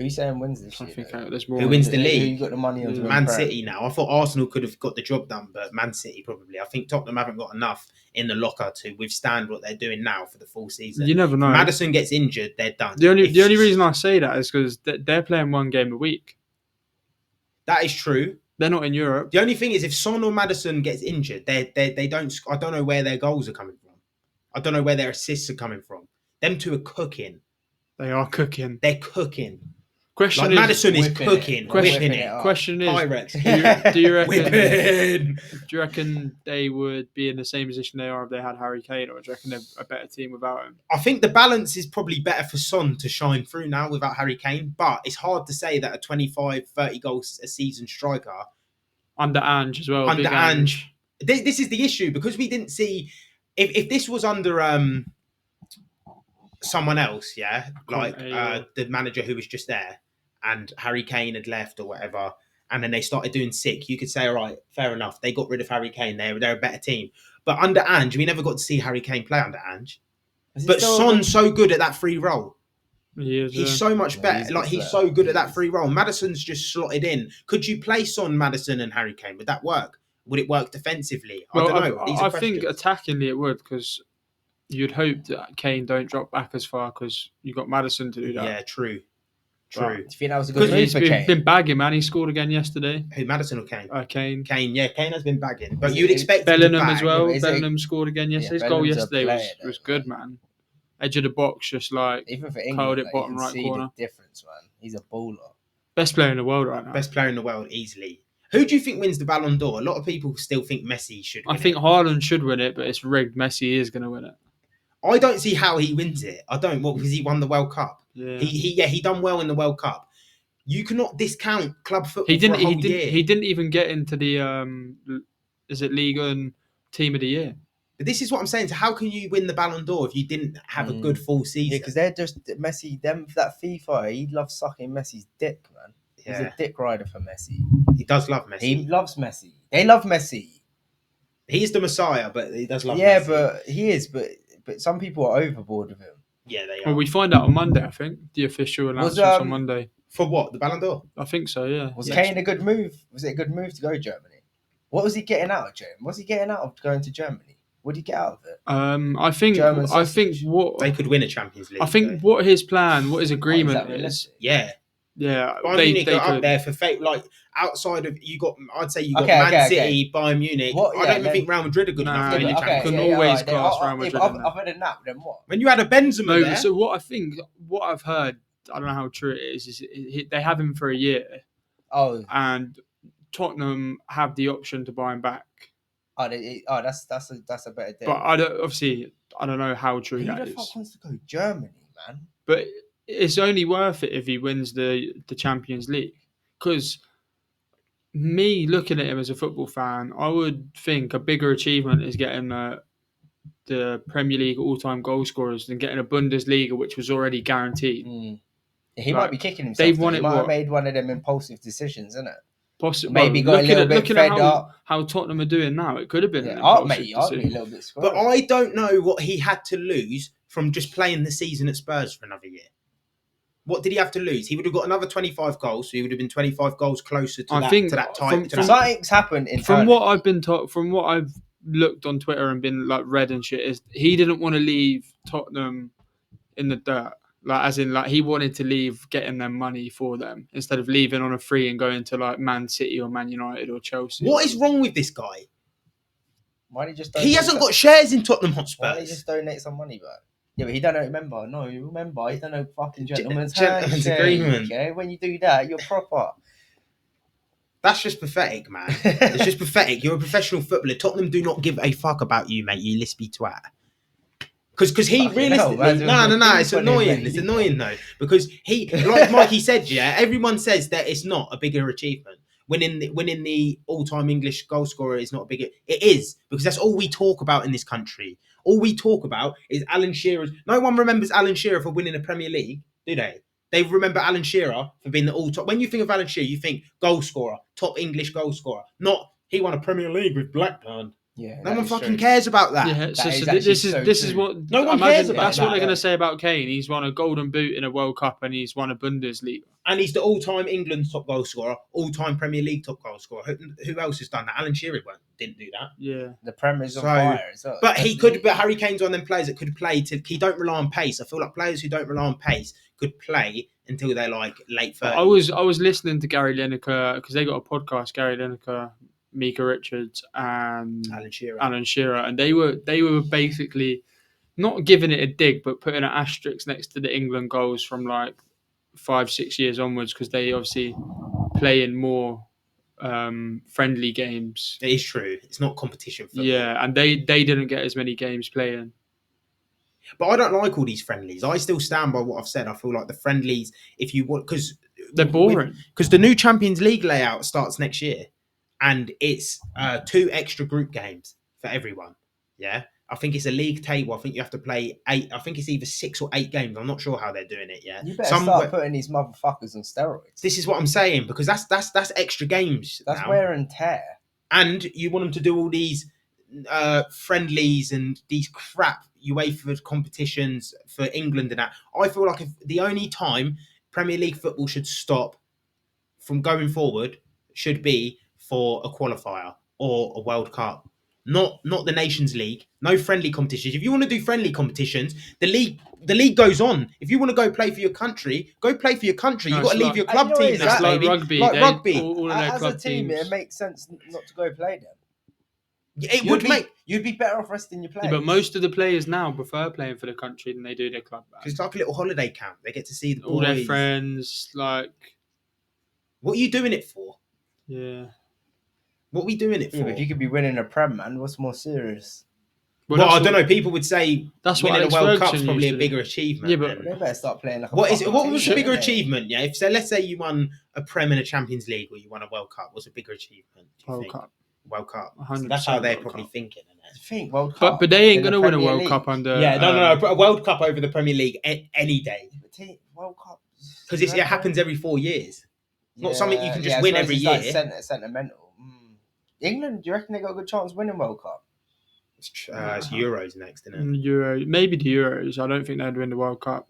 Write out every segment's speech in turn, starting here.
Who you saying wins this I year? think though? there's more. Who wins the Who league? you got the money on? to Man win City now. I thought Arsenal could have got the job done, but Man City probably. I think Tottenham haven't got enough in the locker to withstand what they're doing now for the full season. You never know. If Maddison gets injured, they're done. The only reason I say that is because they're playing one game a week. That is true. They're not in Europe. The only thing is, if Son or Maddison gets injured, they don't. I don't know where their goals are coming from. I don't know where their assists are coming from. Them two are cooking. They are cooking. They're cooking. Question Like is, Maddison is whipping cooking, it. whipping Whipping it. it up. question is, Pyrex. do you reckon? Whipping. Do you reckon they would be in the same position they are if they had Harry Kane, or do you reckon they're a better team without him? I think the balance is probably better for Son to shine through now without Harry Kane, but it's hard to say that a 25, 30 goals a season striker Under Ange as well. under big Ange. This is the issue because we didn't see if this was under someone else, like the manager who was just there, and Harry Kane had left or whatever, and then they started doing sick. You could say, all right, fair enough. They got rid of Harry Kane. They're a better team. But under Ange, we never got to see Harry Kane play under Ange. But Son's so good at that free role. He's so much better. He's so good at that free role. Maddison's just slotted in. Could you play Son, Maddison, and Harry Kane? Would that work? Would it work defensively? I don't know. I think attackingly it would, because you'd hope that Kane don't drop back as far because you got Maddison to do that. Yeah, true. Do you think that was a good move He's for Kane? been bagging, man. He scored again yesterday. Who, Maddison or Kane? Kane. Kane, yeah, Kane has been bagging. But you'd expect Bellingham him to as bag. well. Yeah, Bellingham scored again yesterday. His goal Bellingham's a yesterday player, was good, man. Edge of the box, just like Even for curled England, it bottom you can right see corner. the difference, man. He's a baller. Best player in the world right now. Best player in the world, easily. Who do you think wins the Ballon d'Or? A lot of people still think Messi should win I think it. Haaland should win it, but it's rigged. Messi is going to win it. I don't see how he wins it. I don't. What, because he won the World Cup. Yeah. He done well in the World Cup. You cannot discount club football He didn't. for a whole year. He didn't even get into the is it Liga and Team of the Year? But this is what I'm saying. So how can you win the Ballon d'Or if you didn't have a good full season? Yeah, because they're just Messi. That FIFA, he loves sucking Messi's dick, man. He's a dick rider for Messi. He does love Messi. He loves Messi. They love Messi. He's the Messiah, but he does love Messi. Yeah, but he is. But some people are overboard with him. Yeah, they are. Well, we find out on Monday. I think the official announcements on Monday. For what? The Ballon d'Or? I think so. Yeah. Was Kane a good move? Was it a good move to go to Germany? What was he getting out of Germany? What's he getting out of going to Germany? What did he get out of it? I think what they could win a Champions League. I think what his plan, what his agreement is. Yeah. Yeah, Bayern Munich are up there for fake. Like outside of I'd say you got Man City, Bayern Munich. I don't even think Real Madrid are good enough to win the Champions League. Can always class Real Madrid. I've heard that. Then what? When you had a Benzema there. So what I've heard, I don't know how true it is they have him for a year. Oh, and Tottenham have the option to buy him back. That's a better deal. But I don't know how true that is. Who the fuck wants to go to Germany, man? But it's only worth it if he wins the Champions League. Because me looking at him as a football fan, I would think a bigger achievement is getting the Premier League all-time goal scorers than getting a Bundesliga, which was already guaranteed. He might be kicking himself. They've won it. He might have made one of them impulsive decisions, isn't it? Possibly. Maybe got a little bit fed up. How Tottenham are doing now, it could have been. I'd be a little bit squirrely. But I don't know what he had to lose from just playing the season at Spurs for another year. What did he have to lose? He would have got another 25 goals, so he would have been 25 goals closer to that time. Something's happened in from what I've been taught, from what I've looked on Twitter and been like read and shit, is he didn't want to leave Tottenham in the dirt. Like, as in, like, he wanted to leave getting them money for them instead of leaving on a free and going to like Man City or Man United or Chelsea. What is wrong with this guy? Why did he just? He hasn't got shares in Tottenham Hotspur. Why don't he just donate some money back? Yeah, but he don't remember. No, you remember. He don't know fucking gentleman's agreement. Okay, when you do that, you're proper. That's just pathetic, man. It's just pathetic. You're a professional footballer. Tottenham do not give a fuck about you, mate. You lispy twat. Because he realistically... No. It's annoying. It's annoying, though. Because he, like Mikey said, yeah, everyone says that it's not a bigger achievement. Winning the all-time English goal scorer is not a bigger... It is, because that's all we talk about in this country. All we talk about is Alan Shearer's... No one remembers Alan Shearer for winning a Premier League, do they? They remember Alan Shearer for being the all-top... When you think of Alan Shearer, you think goal scorer, top English goal scorer. Not, he won a Premier League with Blackburn. Yeah, No one fucking cares about that. Yeah, That so is this actually is so true. what No one imagine cares about that's what that, they're going though. to say about Kane. He's won a Golden Boot in a World Cup and he's won a Bundesliga. And he's the all-time England top goal scorer, all-time Premier League top goal scorer. Who else has done that? Alan Shearer didn't do that. Yeah, The Prem is on So- fire as well. But he could. But Harry Kane's one of them players that could play. He don't rely on pace. I feel like players who don't rely on pace could play until they're like late 30s. I was listening to Gary Lineker because they got a podcast. Gary Lineker, Mika Richards, and Alan Shearer. and they were basically not giving it a dig, but putting an asterisk next to the England goals from like 5-6 years onwards because they obviously play in more friendly games. It is true. It's not competition football. Yeah, and they didn't get as many games playing. But I don't like all these friendlies. I still stand by what I've said. I feel like the friendlies, if you want, because They're boring. Because the new Champions League layout starts next year, and it's 2 extra group games for everyone. Yeah, I think it's a league table. I think you have to play 8. I think it's either 6 or 8 games. I'm not sure how they're doing it yet. You better start putting these motherfuckers on steroids. This is what I'm saying, because that's extra games. That's now. wear and tear. And you want them to do all these friendlies and these crap UEFA competitions for England and that. I feel like if the only time Premier League football should stop from going forward should be for a qualifier or a World Cup. Not the Nations League. No friendly competitions. If you want to do friendly competitions, the league goes on. If you want to go play for your country, go play for your country. You've got to leave your club team. That's like baby. rugby. Like rugby. All of their As club a team, teams. it makes sense not to go play them. You'd be better off resting your players. Yeah, but most of the players now prefer playing for the country than they do their club. It's like a little holiday camp. They get to see the boys. All their friends, like. What are you doing it for? Yeah. What are we doing it for? Yeah, but if you could be winning a Prem, man, what's more serious? Well, I don't know. People would say that's what winning Alex a World Ferguson Cup's probably a used to bigger achievement. Yeah, but They better start playing like a what is it? fucking What team, was the bigger innit? achievement? Yeah, if so, let's say you won a Prem and a Champions League, or you won a World Cup. What's a bigger achievement? Do you World think? Cup. World Cup. 100% That's how they're World probably Cup. thinking. Isn't I it? think World Cup. But they ain't in going to the win a Premier World League. Cup under. Yeah, no. A World Cup over the Premier League any day, World Cup. because it happens every 4 years. It's not something you can just I win suppose every it's year. like sentimental. England, do you reckon they got a good chance of winning World Cup? It's Euros next, isn't it? Euro, maybe the Euros. I don't think they'd win the World Cup.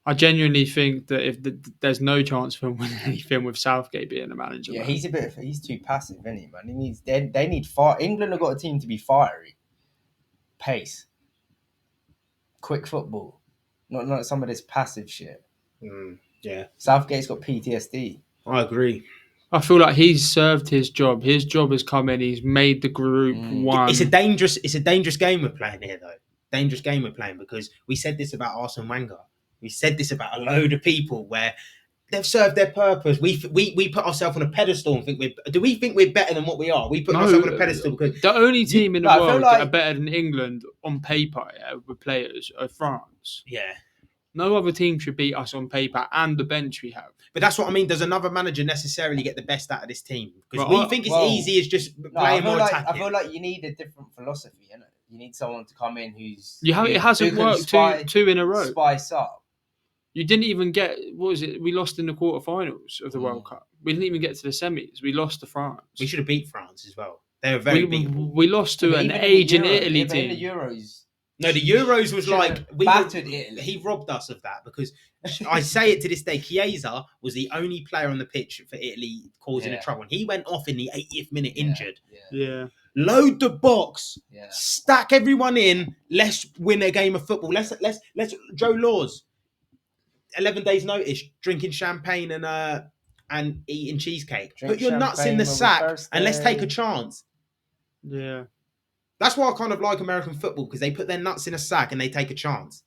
I genuinely think that if there's no chance for him winning anything with Southgate being the manager. Yeah, man. he's too passive, isn't he, man? They need fire. England have got a team to be fiery, pace, quick football, not some of this passive shit. Yeah, Southgate's got PTSD. I agree. I feel like he's served his job. His job has come in. He's made the group one. It's a dangerous game we're playing here, though. Dangerous game we're playing, because we said this about Arsene Wenger. We said this about a load of people where they've served their purpose. We put ourselves on a pedestal and think we think we're better than what we are? We put ourselves on a pedestal because the only team in the I world feel that like- are better than England on paper, with players, are France. yeah. No other team should beat us on paper and the bench we have. But that's what I mean. Does another manager necessarily get the best out of this team? Because Well, we think it's well, easy as just No, playing more attacking. I feel like you need a different philosophy, innit? You need someone to come in who's It hasn't who can worked two in a row. Spice up. You didn't even get, what was it? We lost in the quarterfinals of the World Cup. We didn't even get to the semis. We lost to France. We should have beat France as well. They were very beatable. We lost to But an even in the aging Euros- Italy yeah, but team. in the Euros. No, the Euros was Should like have battered Italy. He robbed us of that, because I say it to this day. Chiesa was the only player on the pitch for Italy causing a trouble. And he went off in the 80th minute injured. Yeah. Load the box, Yeah. stack everyone in. Let's win a game of football. Let's Joe Laws. 11 days notice, drinking champagne and eating cheesecake. Drink Put your nuts in champagne the on your sack and let's birthday. take a chance. Yeah. That's why I kind of like American football, because they put their nuts in a sack and they take a chance.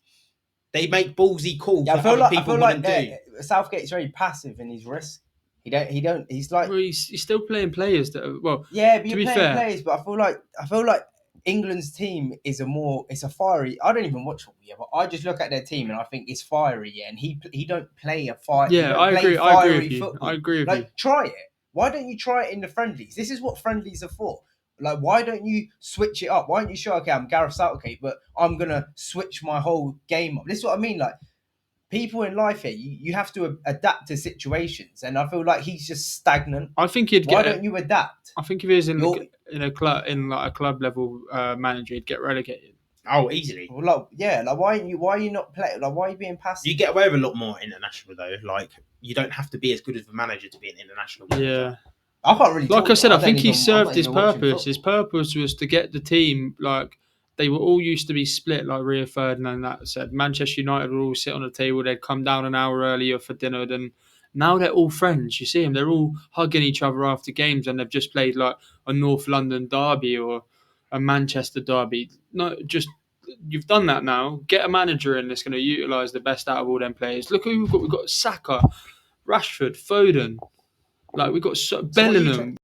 They make ballsy calls Yeah, that other people wouldn't do. Southgate's very passive in his risk. He's like, Well, he's still playing players that are, well, yeah, but to you're be playing fair- players. But I feel like England's team is it's a fiery. I don't even watch football, yeah, but I just look at their team and I think it's fiery, yeah. And he don't play a fire. yeah, I agree with you. Football. I agree with you. Like, try it. Why don't you try it in the friendlies? This is what friendlies are for. Like, why don't you switch it up? Why don't you show, okay, I'm Gareth Southgate, but I'm going to switch my whole game up? This is what I mean. Like, people in life here, you have to adapt to situations. And I feel like he's just stagnant. I think he'd Why get. don't you adapt? I think if he was in, in a club level manager, he'd get relegated. Oh, easily. Well, like why are you not playing? Like, why are you being passive? You get away with a lot more international though. Like, you don't have to be as good as a manager to be an international manager. Yeah. I can't really. Like I said, I think he served his I'm not even watching purpose. His purpose was to get the team, like, they were all used to be split, like Rio Ferdinand that said. Manchester United would all sit on a table, they'd come down an hour earlier for dinner, and now they're all friends. You see them, they're all hugging each other after games, and they've just played like a North London derby or a Manchester derby. No, just you've done that now. Get a manager in that's going to utilise the best out of all them players. Look who we've got. We've got Saka, Rashford, Foden. Like, we've got Bellingham.